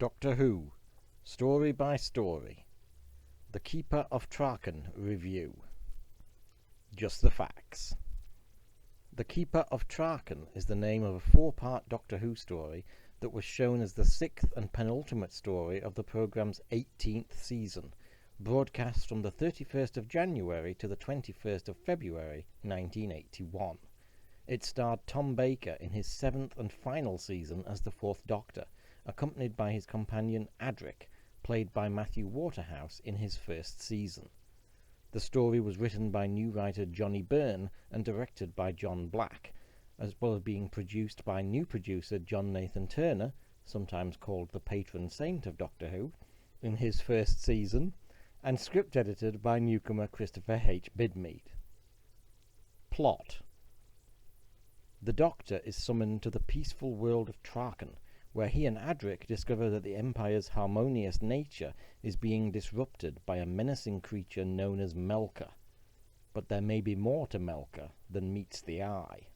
Doctor Who, Story by Story, The Keeper of Traken Review. Just the facts. The Keeper of Traken is the name of a four-part Doctor Who story that was shown as the sixth and penultimate story of the programme's 18th season, broadcast from the 31st of January to the 21st of February 1981. It starred Tom Baker in his seventh and final season as the Fourth Doctor, accompanied by his companion Adric, played by Matthew Waterhouse in his first season. The story was written by new writer Johnny Byrne and directed by John Black, as well as being produced by new producer John Nathan Turner, sometimes called the patron saint of Doctor Who, in his first season, and script edited by newcomer Christopher H. Bidmead. Plot. The Doctor is summoned to the peaceful world of Traken, where he and Adric discover that the Empire's harmonious nature is being disrupted by a menacing creature known as Melka. But there may be more to Melka than meets the eye.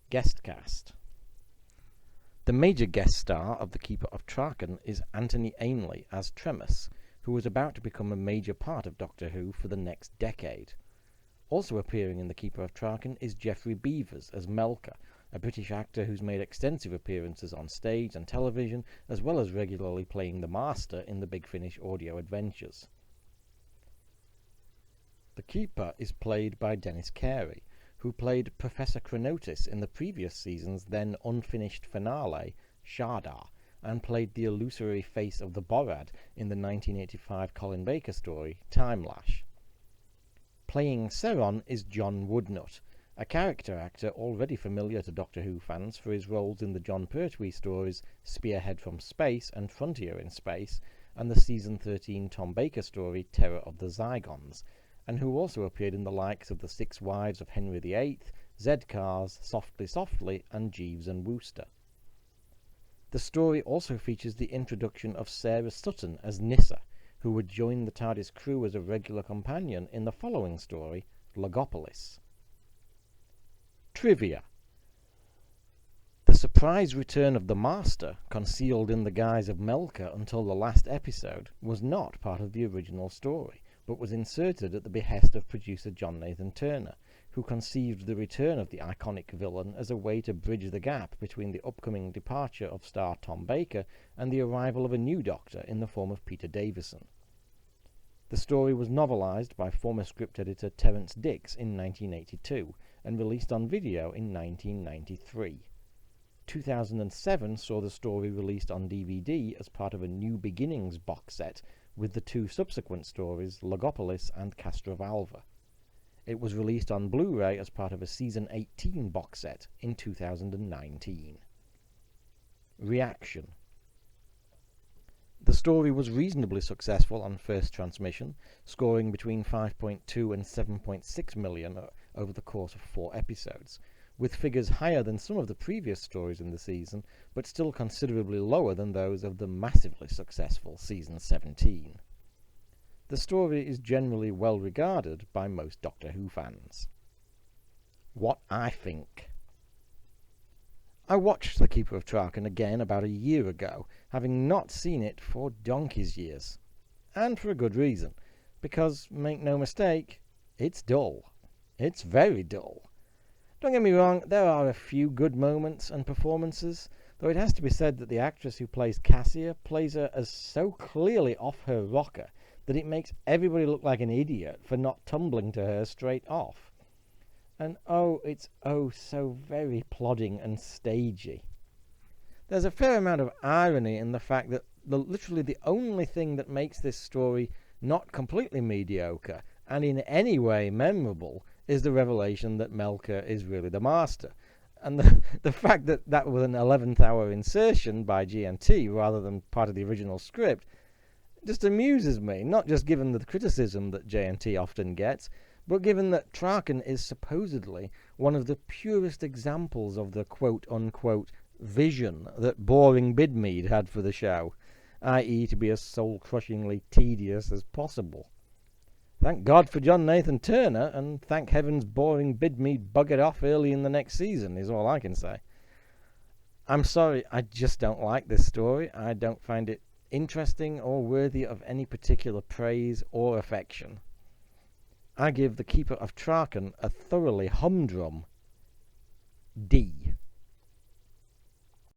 Guest cast. The major guest star of The Keeper of Traken is Anthony Ainley as Tremus, who was about to become a major part of Doctor Who for the next decade. Also appearing in The Keeper of Traken is Geoffrey Beevers as Melka, a British actor who's made extensive appearances on stage and television, as well as regularly playing the Master in the Big Finish audio adventures. The Keeper is played by Dennis Carey, who played Professor Chronotis in the previous season's then unfinished finale, Shardar, and played the illusory face of the Borad in the 1985 Colin Baker story, Timelash. Playing Seron is John Woodnutt, a character actor already familiar to Doctor Who fans for his roles in the Jon Pertwee stories Spearhead from Space and Frontier in Space, and the Season 13 Tom Baker story Terror of the Zygons, and who also appeared in the likes of The Six Wives of Henry VIII, Z-Cars, Softly Softly, and Jeeves and Wooster. The story also features the introduction of Sarah Sutton as Nyssa, who would join the TARDIS crew as a regular companion in the following story, Logopolis. Trivia. The surprise return of the Master, concealed in the guise of Melka until the last episode, was not part of the original story, but was inserted at the behest of producer John Nathan Turner, who conceived the return of the iconic villain as a way to bridge the gap between the upcoming departure of star Tom Baker and the arrival of a new Doctor in the form of Peter Davison. The story was novelised by former script editor Terence Dix in 1982 and released on video in 1993. 2007 saw the story released on DVD as part of a New Beginnings box set with the two subsequent stories, Logopolis and Castrovalva. It was released on Blu-ray as part of a Season 18 box set in 2019. Reaction. The story was reasonably successful on first transmission, scoring between 5.2 and 7.6 million over the course of 4 episodes, with figures higher than some of the previous stories in the season, but still considerably lower than those of the massively successful Season 17. The story is generally well regarded by most Doctor Who fans. What I think. I watched The Keeper of Traken again about a year ago, having not seen it for donkey's years. And for a good reason, because, make no mistake, it's dull. It's very dull. Don't get me wrong, there are a few good moments and performances, though it has to be said that the actress who plays Cassia plays her as so clearly off her rocker that it makes everybody look like an idiot for not tumbling to her straight off. And it's so very plodding and stagey. There's a fair amount of irony in the fact that literally the only thing that makes this story not completely mediocre and in any way memorable is the revelation that Melka is really the Master. And the fact that that was an 11th hour insertion by GNT rather than part of the original script just amuses me, not just given the criticism that JNT often gets, but given that Traken is supposedly one of the purest examples of the quote-unquote vision that boring Bidmead had for the show, i.e. to be as soul-crushingly tedious as possible. Thank God for John Nathan Turner, and thank heavens boring Bidmead buggered off early in the next season, is all I can say. I'm sorry, I just don't like this story. I don't find it interesting or worthy of any particular praise or affection. I give The Keeper of Traken a thoroughly humdrum D.